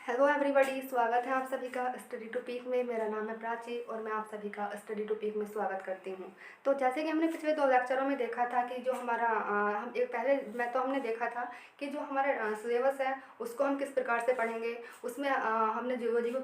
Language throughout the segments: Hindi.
हेलो एवरीबॉडी, स्वागत है आप सभी का स्टडी टू पीक में। मेरा नाम है प्राची और मैं आप सभी का स्टडी टू पीक में स्वागत करती हूँ। तो जैसे कि हमने पिछले 2 लेक्चरों में देखा था कि जो हमारा हम एक पहले मैं तो हमने देखा था कि जो हमारे सिलेबस है उसको हम किस प्रकार से पढ़ेंगे। उसमें हमने जीवोलॉजी को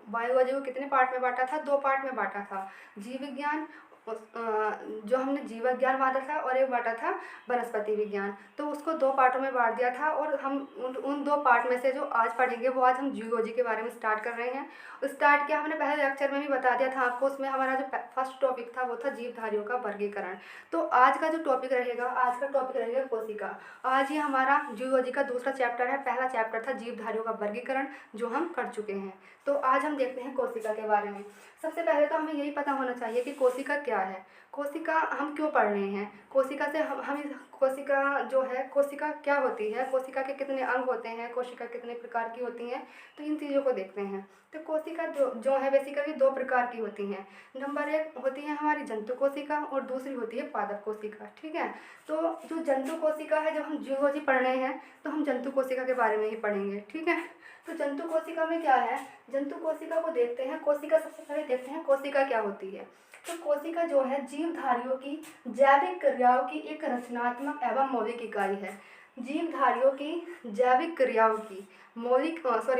बायोलॉजी को कितने पार्ट में बांटा था? 2 पार्ट में बांटा था। जीव विज्ञान जो हमने जीव विज्ञान बांटा था और एक बांटा था वनस्पति विज्ञान। तो उसको 2 पार्टों में बांट दिया था और हम उन 2 पार्ट में से जो आज पढ़ेंगे वो आज हम जूलॉजी के बारे में स्टार्ट कर रहे हैं। स्टार्ट किया हमने पहले लेक्चर में भी बता दिया था आपको। उसमें हमारा जो फर्स्ट टॉपिक था वो था जीवधारियों का वर्गीकरण। तो आज का जो टॉपिक रहेगा, आज का टॉपिक रहेगा कोशिका। आज ये हमारा जूलॉजी का दूसरा चैप्टर है। पहला चैप्टर था जीवधारियों का वर्गीकरण जो हम कर चुके हैं। तो आज हम देखते हैं कोशिका के बारे में। सबसे पहले तो हमें यही पता होना चाहिए कि कोशिका क्या है, कोशिका हम क्यों पढ़ रहे हैं, कोशिका से हम कोशिका जो है, कोशिका क्या होती है, कोशिका के कितने अंग होते हैं, कोशिका कितने प्रकार की होती हैं। तो इन चीज़ों को देखते हैं। तो कोशिका जो है बेसिकली 2 प्रकार की होती हैं। नंबर 1 होती है हमारी जंतु कोशिका और दूसरी होती है पादप कोशिका। ठीक है। तो जो जंतु कोशिका है, जब हम जूलॉजी पढ़ रहे हैं तो हम जंतु कोशिका के बारे में ही पढ़ेंगे। ठीक है। तो जंतु कोशिका में क्या है, जंतु कोशिका को देखते हैं। कोशिका सबसे पहले देखते हैं कोशिका क्या होती है। तो कोशिका जो है जीवधारियों की जैविक क्रियाओं की एक रचनात्मक एवं मौलिक इकाई है। जीवधारियों की जैविक क्रियाओं की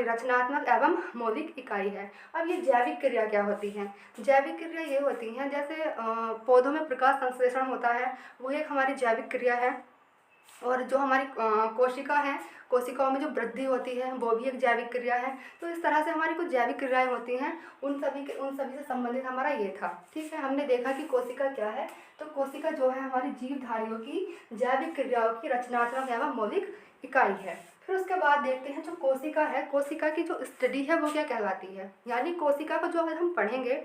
रचनात्मक एवं मौलिक इकाई है। अब ये जैविक क्रिया क्या होती है? जैविक क्रिया ये होती हैं जैसे पौधों में प्रकाश संश्लेषण होता है, वो एक हमारी जैविक क्रिया है। और जो हमारी कोशिका है, कोशिकाओं में जो वृद्धि होती है वो भी एक जैविक क्रिया है। तो इस तरह से हमारी कुछ जैविक क्रियाएं होती हैं। उन सभी से संबंधित हमारा ये था। ठीक है। हमने देखा कि कोशिका क्या है। तो कोशिका जो है हमारी जीवधारियों की जैविक क्रियाओं की रचनात्मक एवं मौलिक इकाई है। फिर उसके बाद देखते हैं जो कोशिका है, कोशिका की जो स्टडी है वो क्या कहलाती है। यानी कोशिका को जो अगर हम पढ़ेंगे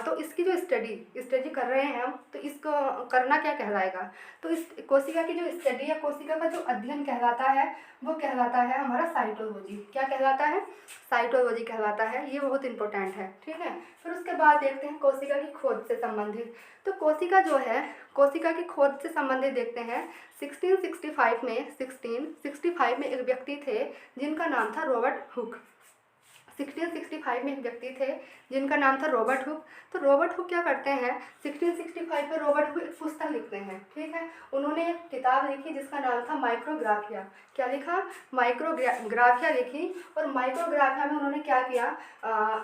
तो इसकी जो स्टडी कर रहे हैं हम, तो इसको करना क्या कहलाएगा। तो इस कोशिका की जो स्टडी है, कोशिका का जो अध्ययन कहलाता है वो कहलाता है हमारा साइटोलॉजी। क्या कहलाता है? साइटोलॉजी कहलाता है। ये बहुत इंपॉर्टेंट है। ठीक है। फिर उसके बाद देखते हैं कोशिका की खोज से संबंधित। तो कोशिका जो है, कोशिका की खोज से संबंधित देखते हैं। 1665 में एक व्यक्ति थे जिनका नाम था रॉबर्ट हुक। 1665 में एक व्यक्ति थे जिनका नाम था रॉबर्ट हुक। तो रॉबर्ट हुक क्या करते हैं, 1665 में रॉबर्ट हुक एक पुस्तक लिखते हैं। ठीक है। उन्होंने एक किताब लिखी जिसका नाम था माइक्रोग्राफिया। क्या लिखा? माइक्रोग्राफिया लिखी। और माइक्रोग्राफिया में उन्होंने क्या किया,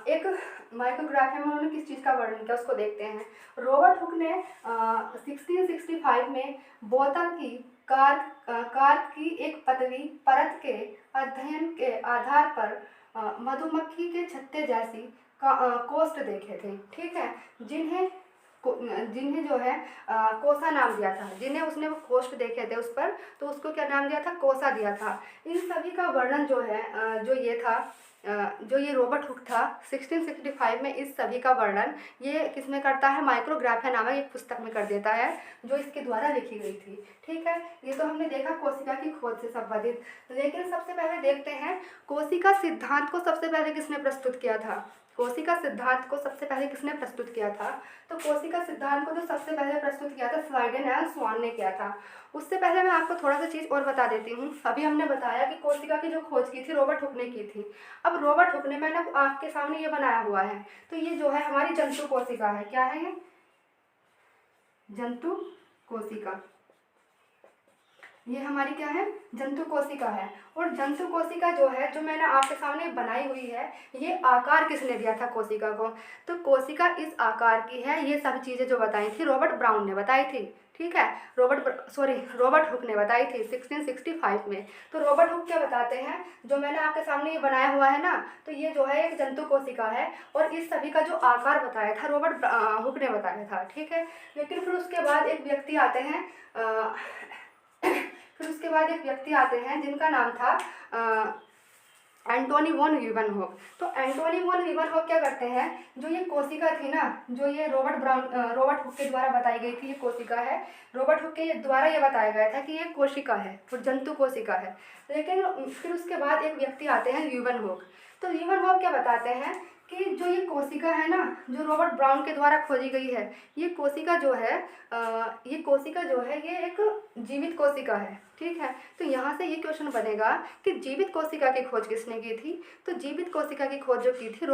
एक माइक्रोग्राफिया में उन्होंने किस चीज़ का वर्णन किया उसको देखते हैं। रॉबर्ट हुक ने 1665 में बोतल की कार्क की एक पतली परत के अध्ययन के आधार पर मधुमक्खी के छत्ते जैसी कोष्ठ देखे थे। ठीक है। जिन्हें जो है कोसा नाम दिया था। जिन्हें उसने वो कोष्ठ देखे थे उस पर, तो उसको क्या नाम दिया था? कोसा दिया था। इन सभी का वर्णन जो है जो ये रॉबर्ट हुक था 1665 में, इस सभी का वर्णन ये किसमें करता है? माइक्रोग्राफिया नामक एक पुस्तक में कर देता है जो इसके द्वारा लिखी गई थी। ठीक है। ये तो हमने देखा कोशिका की खोज से संबंधित। लेकिन सबसे पहले देखते हैं कोशिका सिद्धांत को सबसे पहले किसने प्रस्तुत किया था। कोशिका सिद्धांत को सबसे पहले किसने प्रस्तुत किया था? तो कोशिका सिद्धांत को जो सबसे पहले प्रस्तुत किया था स्लाइडेन एंड स्वान ने किया था। उससे पहले मैं आपको थोड़ा सा चीज़ और बता देती हूँ। अभी हमने बताया कि कोशिका की जो खोज की थी रॉबर्ट हुक ने की थी। अब रॉबर्ट हुक ने, मैंने आपके सामने ये बनाया हुआ है, तो ये जो है हमारी जंतु कोशिका है। क्या है ये? जंतु कोशिका। ये हमारी क्या है? जंतु कोशिका है। और जंतु कोशिका जो है, जो मैंने आपके सामने बनाई हुई है, ये आकार किसने दिया था कोशिका को? तो कोशिका इस आकार की है। ये सब चीज़ें जो बताई थी रॉबर्ट ब्राउन ने बताई थी। ठीक है। रॉबर्ट हुक ने बताई थी 1665 में। तो रॉबर्ट हुक क्या बताते हैं, जो मैंने आपके सामने ये बनाया हुआ है ना, तो ये जो है एक जंतु कोशिका है। और इस सभी का जो आकार बताया था रॉबर्ट हुक ने बताया था। ठीक है। लेकिन फिर उसके बाद एक व्यक्ति आते हैं जिनका नाम था एंटोनी वॉन लीeuwenhoek। तो एंटोनी वॉन लीeuwenhoek क्या करते हैं, जो ये कोशिका थी ना, जो ये रॉबर्ट हुक के द्वारा बताई गई थी, ये कोशिका है। रॉबर्ट हुक के द्वारा ये बताया गया था कि ये कोशिका है और जंतु कोशिका है। लेकिन फिर उसके बाद एक व्यक्ति आते हैं लीeuwenhoek। तो लीeuwenhoek क्या बताते हैं कि जो ये कोशिका है ना, जो रॉबर्ट ब्राउन के द्वारा खोजी गई है, ये कोशिका जो है ये एक जीवित कोशिका है। ठीक है। तो यहाँ से ये क्वेश्चन बनेगा कि जीवित कोशिका की खोज किसने की थी? तो जीवित कोशिका की खोज जो की थी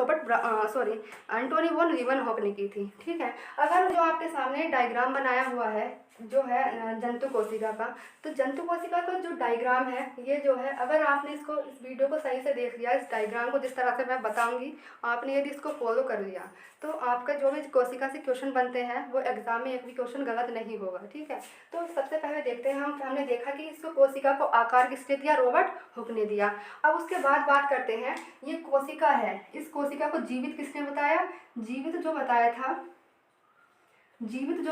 एंटोनी वॉन लीवनहॉक ने की थी। ठीक है। अगर जो आपके सामने डायग्राम बनाया हुआ है जो है जंतु कोशिका का, तो जंतु कोशिका का जो डायग्राम है ये जो है, अगर आपने इस वीडियो को सही से देख लिया, इस डायग्राम को जिस तरह से मैं बताऊंगी आपने यदि इसको फॉलो कर लिया, तो आपका जो भी कोशिका से क्वेश्चन बनते हैं वो एग्जाम में एक भी क्वेश्चन गलत नहीं होगा। ठीक है। तो सबसे पहले देखते हैं हमने देखा कि इसको कोशिका को आकार किसने दिया? रॉबर्ट हुक ने दिया। अब उसके बाद बात करते हैं, ये कोशिका है, इस कोशिका को जीवित किसने बताया? जीवित जो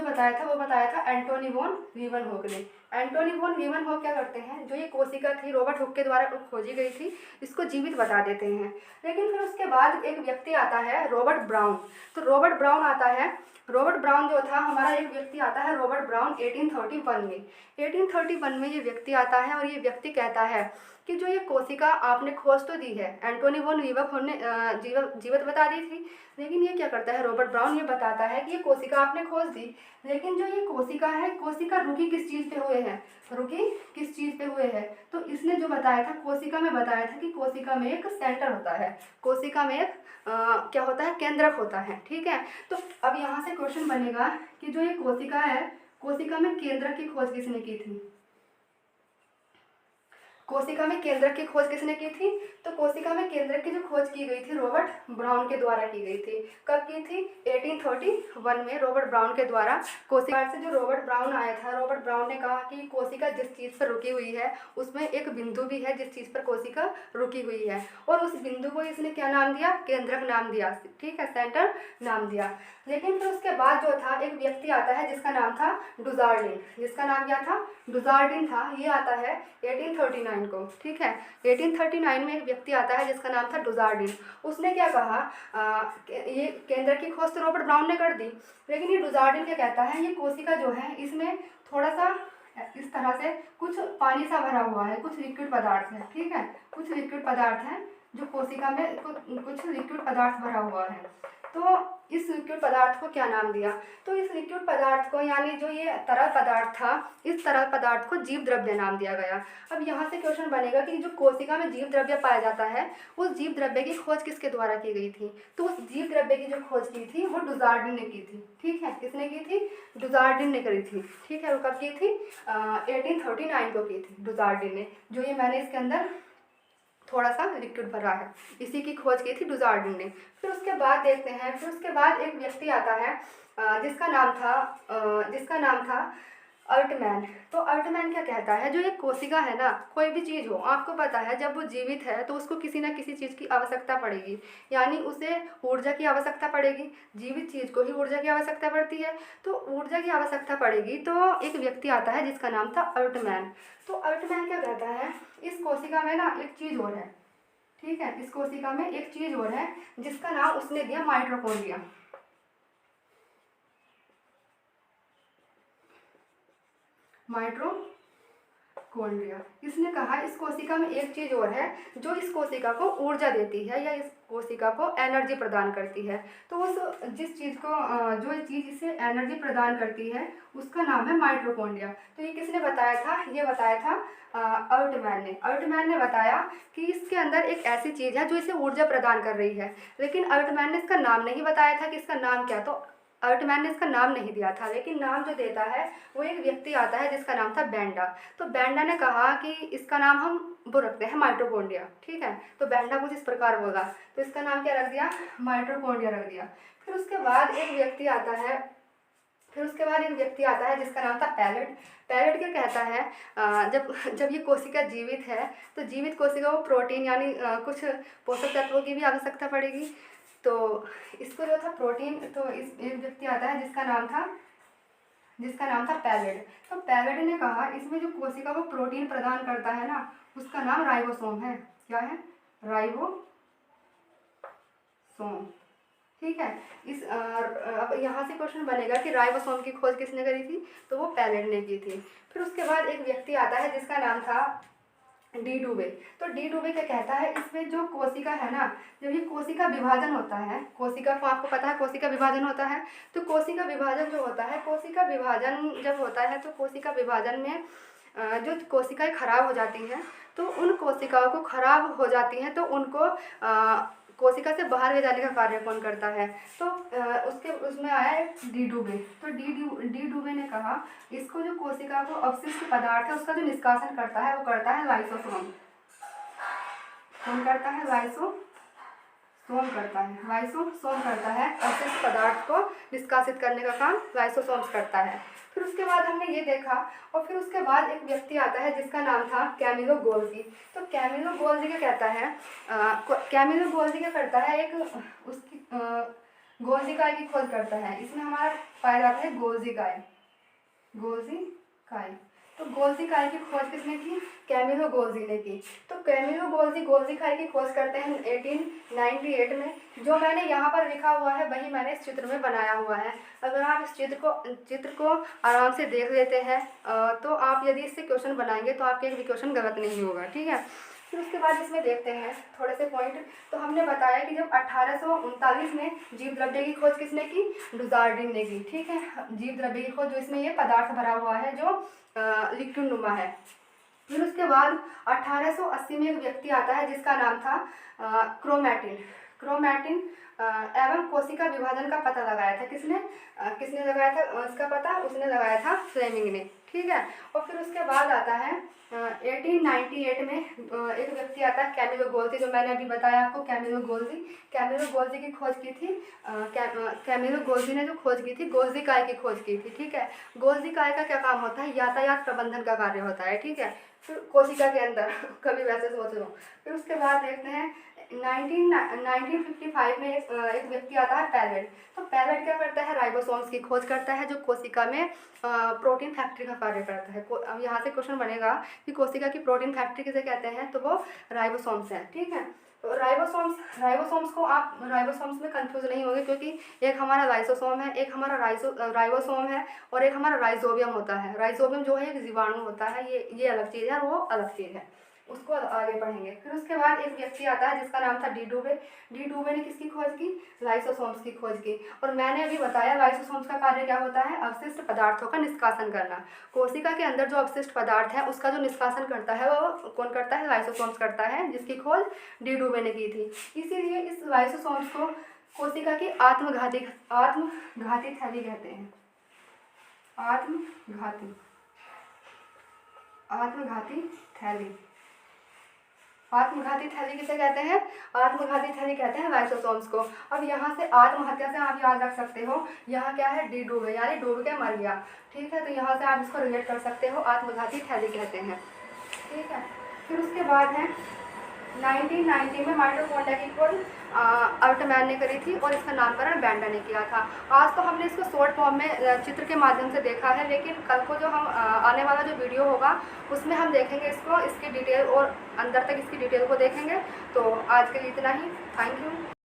बताया था वो बताया था एंटोनी वॉन लीवनहॉक ने। एंटोनी वॉन लीवनहॉक क्या करते हैं, जो ये कोशिका थी रॉबर्ट हुक के द्वारा खोजी गई थी, इसको जीवित बता देते हैं। लेकिन फिर उसके बाद एक व्यक्ति आता है रॉबर्ट ब्राउन। तो रॉबर्ट ब्राउन आता है, रॉबर्ट ब्राउन जो था हमारा एक व्यक्ति आता है रॉबर्ट ब्राउन 1831 में। 1831 में ये व्यक्ति आता है और ये व्यक्ति कहता है कि जो ये कोशिका आपने खोज तो दी है, एंटोनी वॉन लीवनहॉक ने जीवित बता दी थी, लेकिन ये क्या करता है रॉबर्ट ब्राउन, ये बताता है कि ये कोशिका आपने खोज दी, लेकिन जो ये कोशिका है, कोशिका रुकी किस चीज़ पे हुए हैं? रुकी किस चीज़ पे हुए हैं? तो इसने जो बताया था कोशिका में, बताया था कि कोशिका में एक सेंटर होता है, कोशिका में एक क्या होता है? केंद्रक होता है। ठीक है। तो अब यहाँ से क्वेश्चन बनेगा कि जो ये कोशिका है, कोशिका में केंद्रक की खोज किसने की थी? कोशिका में केंद्रक की खोज किसने की थी? तो कोशिका में केंद्रक की जो खोज की गई थी रॉबर्ट ब्राउन के द्वारा की गई थी। कब की थी? 1831 में रॉबर्ट ब्राउन के द्वारा। कोशिका से जो रॉबर्ट ब्राउन आया था, रॉबर्ट ब्राउन ने कहा कि कोशिका जिस चीज़ पर रुकी हुई है उसमें एक बिंदु भी है जिस चीज़ पर कोशिका रुकी हुई है, और उस बिंदु को इसने क्या नाम दिया? केंद्रक नाम दिया। ठीक है, सेंटर नाम दिया। लेकिन फिर उसके बाद जो था एक व्यक्ति आता है जिसका नाम था डुजार्डिन। जिसका नाम क्या था? डुजार्डिन था। ये आता है 1839 को। ठीक है। 1839 में एक व्यक्ति आता है जिसका नाम था डुजार्डिन। उसने क्या कहा, ये केंद्र की खोज तो रॉबर्ट ब्राउन ने कर दी, लेकिन ये डुजार्डिन क्या कहता है, ये कोशिका जो है इसमें थोड़ा सा इस तरह से कुछ पानी सा भरा हुआ है, कुछ लिक्विड पदार्थ है। ठीक है, कुछ लिक्विड पदार्थ है जो कोशिका में कुछ लिक्विड पदार्थ भरा हुआ है। तो इस लिक्विड पदार्थ को क्या नाम दिया? तो इस लिक्विड पदार्थ को, यानी जो ये तरल पदार्थ था, इस तरल पदार्थ को जीव द्रव्य नाम दिया गया। अब यहाँ से क्वेश्चन बनेगा कि जो कोशिका में जीव द्रव्य पाया जाता है, उस जीव द्रव्य की खोज किसके द्वारा की गई थी? तो उस जीव द्रव्य की जो खोज की थी वो डुजार्डिन ने की थी। ठीक है, किसने की थी? डुजार्डिन ने करी थी। ठीक है, वो कब की थी? 1839 को की थी डुजार्डिन ने। जो ये मैंने इसके अंदर थोड़ा सा लिक्विड भरा है, इसी की खोज की थी डुजार्डिन ने। फिर उसके बाद देखते हैं, फिर उसके बाद एक व्यक्ति आता है जिसका नाम था अल्टमैन। तो अल्टमैन क्या कहता है, जो ये कोशिका है ना, कोई भी चीज़ हो, आपको पता है जब वो जीवित है तो उसको किसी ना किसी चीज़ की आवश्यकता पड़ेगी, यानी उसे ऊर्जा की आवश्यकता पड़ेगी। जीवित चीज़ को ही ऊर्जा की आवश्यकता पड़ती है, तो ऊर्जा की आवश्यकता पड़ेगी। तो एक व्यक्ति आता है जिसका नाम था अल्टमैन। तो अल्टमैन क्या कहता है, इस कोशिका में ना एक चीज़ और है। ठीक है, इस कोशिका में एक चीज़ और है जिसका नाम उसने दिया माइटोकॉन्ड्रिया। माइटोकॉन्ड्रिया। इसने कहा इस कोशिका में एक चीज़ और है जो इस कोशिका को ऊर्जा देती है या इस कोशिका को एनर्जी प्रदान करती है। तो उस जिस चीज़ को जो चीज़ इसे एनर्जी प्रदान करती है उसका नाम है माइटोकॉन्ड्रिया। तो ये किसने बताया था? ये बताया था अल्टमैन ने। अल्टमैन ने बताया कि इसके अंदर एक ऐसी चीज़ है जो इसे ऊर्जा प्रदान कर रही है, लेकिन अल्टमैन ने इसका नाम नहीं बताया था कि इसका नाम क्या। तो अल्टमैन ने इसका नाम नहीं दिया था, लेकिन नाम जो देता है वो एक व्यक्ति आता है जिसका नाम था बेंडा। तो बेंडा ने कहा कि इसका नाम हम वो रखते हैं माइटोकॉन्ड्रिया। ठीक है, तो बेंडा कुछ इस प्रकार बोला, तो इसका नाम क्या रख दिया? माइटोकॉन्ड्रिया रख दिया। फिर उसके बाद एक व्यक्ति आता है जिसका नाम था पैलेट। पैलेट क्या कहता है, जब ये कोशिका जीवित है तो जीवित कोशिका को प्रोटीन यानी कुछ पोषक तत्वों की भी आवश्यकता पड़ेगी। तो इसको जो था प्रोटीन, तो इस एक व्यक्ति आता है जिसका नाम था पैलेट। तो पैलेट ने कहा इसमें जो कोशिका को प्रोटीन प्रदान करता है ना, उसका नाम राइबोसोम है। क्या है? राइबोसोम। ठीक है। अब यहाँ से क्वेश्चन बनेगा कि राइबोसोम की खोज किसने करी थी? तो वो पैलेट ने की थी। फिर उसके बाद एक व्यक्ति आता है जिसका नाम था डी डुबे। तो डी डुबे क्या कहता है, इसमें जो कोशिका है ना, जब ये कोशिका विभाजन होता है, कोशिका को आपको पता है कोशिका विभाजन होता है, तो कोशिका विभाजन जो होता है, कोशिका विभाजन जब होता है तो कोशिका विभाजन में जो कोशिकाएं खराब हो जाती हैं तो उन कोशिकाओं को खराब हो जाती हैं तो उनको कोशिका से बाहर ले जाने का कार्य कौन करता है? तो उसके उसमें आया है डी डुबे। तो डी डुबे ने कहा इसको जो कोशिका को अवशिष्ट पदार्थ है उसका जो निष्कासन करता है वो करता है लाइसोसोम। कौन करता है? लाइसोसोम करता है। लाइसोसोम करता है, अवशिष्ट पदार्थ को निष्कासित करने का काम लाइसोसोम्स करता है। फिर उसके बाद हमने ये देखा और फिर उसके बाद एक व्यक्ति आता है जिसका नाम था कैमिलो गोल्जी। तो कैमिलो गोल्जी क्या कहता है? कैमिलो गोल्जी क्या करता है? एक उसकी गोल्जी काय की खोज करता है। इसमें हमारा पाया जाता है गोल्जी काय। तो गोल्जी काय की खोज किसने की? कैमिलो गोल्जी ने की। तो कैमिलो गोल्जी काय की खोज करते हैं 1898 में। जो मैंने यहाँ पर लिखा हुआ है वही मैंने इस चित्र में बनाया हुआ है। अगर आप इस चित्र को आराम से देख लेते हैं तो आप यदि इससे क्वेश्चन बनाएंगे तो आपके एक भी क्वेश्चन गलत नहीं होगा, ठीक है। फिर उसके बाद इसमें देखते हैं थोड़े से पॉइंट। तो हमने बताया कि जब 1839 में जीव द्रव्य की खोज किसने की? डुजार्डिन ने की, ठीक है। जीव द्रव्य की खोज जो इसमें ये पदार्थ भरा हुआ है जो लिक्विड नुमा है। फिर उसके बाद 1880 में एक व्यक्ति आता है जिसका नाम था क्रोमैटिन एवं कोशिका विभाजन का पता लगाया था। किसने लगाया था उसका पता? उसने लगाया था फ्लेमिंग ने, ठीक है। और फिर उसके बाद आता है 1898 में एक व्यक्ति आता है कैमिलो गोल्जी, जो मैंने अभी बताया आपको। कैमिलो गोल्जी की खोज की थी। कैमिलो गोल्जी ने जो खोज की थी गोल्जी काय की खोज की थी, ठीक है। गोल्जी काय का क्या काम होता है? यातायात प्रबंधन का कार्य होता है, ठीक है। फिर कोशिका के अंदर कभी वैसे सोच लो। फिर उसके बाद देखते हैं 1955 में एक व्यक्ति आता है पैलेट। तो पैलेट क्या करता है? राइबोसोम्स की खोज करता है जो कोशिका में प्रोटीन फैक्ट्री का कार्य करता है। अब यहाँ से क्वेश्चन बनेगा कि कोशिका की प्रोटीन फैक्ट्री किसे कहते हैं? तो वो राइबोसोम्स है, ठीक है। तो राइबोसोम्स में कंफ्यूज नहीं होंगे क्योंकि एक हमारा लाइसोसोम है, एक हमारा राइबोसोम है और एक हमारा राइजोबियम होता है। राइजोबियम जो है एक जीवाणु होता है, ये अलग चीज़ है, वो अलग चीज़ है, उसको आगे पढ़ेंगे। फिर उसके बाद एक व्यक्ति आता है जिसका नाम था डी डुबे ने किसकी खोज की? लाइसोसोम्स की खोज की। और मैंने अभी बताया लाइसोसोम्स का कार्य क्या होता है? अवशिष्ट पदार्थों का निष्कासन करना। कोशिका के अंदर जो अवशिष्ट पदार्थ है उसका जो निष्कासन करता है वो कौन करता है? लाइसोसोम्स करता है, जिसकी खोज डी डुबे ने की थी। इसीलिए इस लाइसोसोम्स को कोशिका की आत्मघाती थैली कहते हैं। आत्मघाती थैली किसे कहते हैं? आत्मघाती थैली कहते हैं लाइसोसोम्स को। अब यहाँ से आत्महत्या से आप याद रख सकते हो, यहाँ क्या है? डी डुबे, यानी डूब के मर गया, ठीक है। तो यहाँ से आप इसको रिलेट कर सकते हो, आत्मघाती थैली कहते हैं, ठीक है। फिर उसके बाद है 1990 में माइटोकॉन्ड्रिया की खोज अल्टमैन ने करी थी और इसका नामकरण बैंडा ने किया था। आज तो हमने इसको शॉर्ट फॉर्म में चित्र के माध्यम से देखा है, लेकिन कल को जो हम आने वाला जो वीडियो होगा उसमें हम देखेंगे इसकी डिटेल और अंदर तक इसकी डिटेल को देखेंगे। तो आज के लिए इतना ही। Thank you.